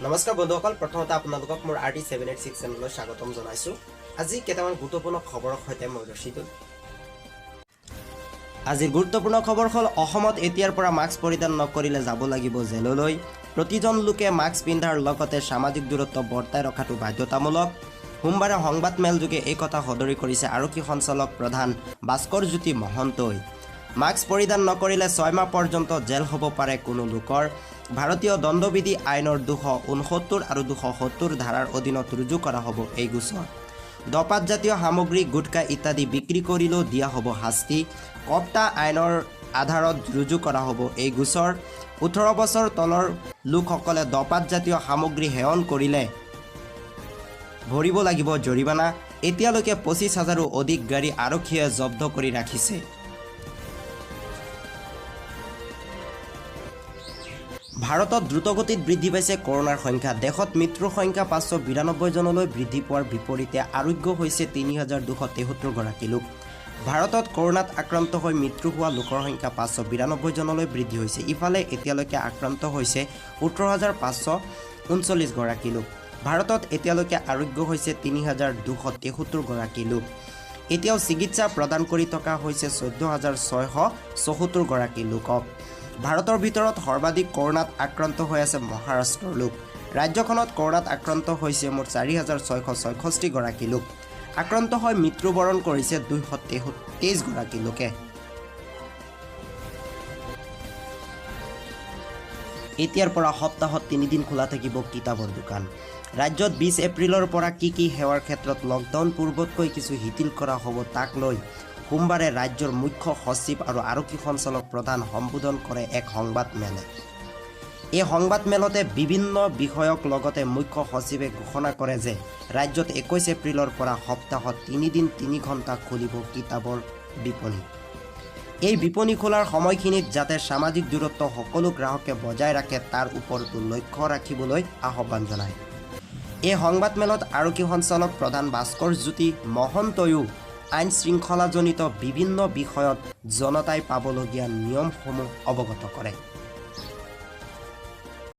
নমস্কাৰ বন্ধুসকল, প্ৰথমতে আপোনালোকক মোৰ RD786 চেনেললৈ স্বাগতম জনাইছোঁ। আজি কেইটামান গুৰুত্বপূৰ্ণ খবৰৰ সৈতে মই ৰচিদুল। আজিৰ গুৰুত্বপূৰ্ণ খবৰ হ'ল অসমত এতিয়াৰ পৰা মাস্ক পৰিধান নকৰিলে যাব লাগিব জেললৈ। প্ৰতিজন লোকে মাস্ক পিন্ধাৰ লগতে সামাজিক দূৰত্ব বৰ্তাই ৰখাটো বাধ্যতামূলক। সোমবাৰে সংবাদ মেলযোগে এই কথা সদৰি কৰিছে আৰক্ষী সঞ্চালক প্ৰধান ভাস্কৰ জ্যোতি মহন্তই। মাস্ক পৰিধান নকৰিলে 6 মাহ পৰ্যন্ত জেল হ'ব পাৰে কোনো লোকৰ। ভাৰতীয় দণ্ডবিধি আইনৰ 269 আৰু 270 ধাৰাৰ অধীনত ৰুজু কৰা হ'ব এই গোচৰ। ধঁপাতজাতীয় সামগ্ৰী, গুটখা ইত্যাদি বিক্ৰী কৰিলেও দিয়া হ'ব শাস্তি। কপ্তা আইনৰ আধাৰত ৰুজু কৰা হ'ব এই গোচৰ। 18 বছৰ তলৰ লোকসকলে ধঁপাতজাতীয় সামগ্ৰী সেৱন কৰিলে ভৰিব লাগিব জৰিমনা। এতিয়ালৈকে 25,000ৰো অধিক গাড়ী আৰক্ষীয়ে জব্দ কৰি ৰাখিছে। ভাৰতত দ্ৰুতগতিত বৃদ্ধি পাইছে কৰোনাৰ সংখ্যা। দেশত মৃত্যুৰ সংখ্যা 592 জনলৈ বৃদ্ধি পোৱাৰ বিপৰীতে আৰোগ্য হৈছে 3,273 গৰাকী লোক। ভাৰতত কৰোনাত আক্ৰান্ত হৈ মৃত্যু হোৱা লোকৰ সংখ্যা 592 জনলৈ বৃদ্ধি হৈছে। ইফালে এতিয়ালৈকে আক্ৰান্ত হৈছে 18,539 গৰাকী লোক। ভাৰতত এতিয়ালৈকে আৰোগ্য হৈছে 3,273 গৰাকী লোক। এতিয়াও চিকিৎসা প্ৰদান কৰি থকা হৈছে 14,674 গৰাকী লোকক। ভাৰতৰ ভিতৰত সৰ্বাধিক কৰোনাত আক্ৰান্ত হৈ আছে মহাৰাষ্ট্ৰৰ লোক। ৰাজ্যখনত কৰোনাত আক্ৰান্ত হৈছে মুঠ 4,666 গৰাকী লোক। আক্ৰান্ত হৈ মৃত্যুবৰণ কৰিছে 223 গৰাকী লোকে। এতিয়াৰ পৰা সপ্তাহত 3 দিন খোলা থাকিব কিতাপৰ দোকান। ৰাজ্যত 20 এপ্ৰিলৰ পৰা কি সেৱাৰ ক্ষেত্ৰত লকডাউন পূৰ্বতকৈ কিছু শিথিল কৰা হ'ব তাক লৈ সোমবাৰে ৰাজ্যৰ মুখ্য সচিব আৰু আৰক্ষী সঞ্চালক প্ৰধান সম্বোধন কৰে এক সংবাদ মেলে। এই সংবাদ মেলতে বিভিন্ন বিষয়ক লগতে মুখ্য সচিবে ঘোষণা কৰে যে ৰাজ্যত 21 এপ্ৰিলৰ পৰা সপ্তাহত 3 দিন 3 ঘণ্টা খুলিব কিতাপৰ বিপণী। এই বিপণী খোলাৰ সময়খিনিত যাতে সামাজিক দূৰত্ব সকলো গ্ৰাহকে বজাই ৰাখে তাৰ ওপৰতো লক্ষ্য ৰাখিবলৈ আহ্বান জনায়। এই সংবাদ মেলত আৰক্ষী সঞ্চালক প্ৰধান ভাস্কৰ জ্যোতি মহন্তয়ো আইন শৃংখলাজনিত বিভিন্ন বিষয়ত জনতাই পাবলগীয়া নিয়মসমূহ অৱগত কৰে।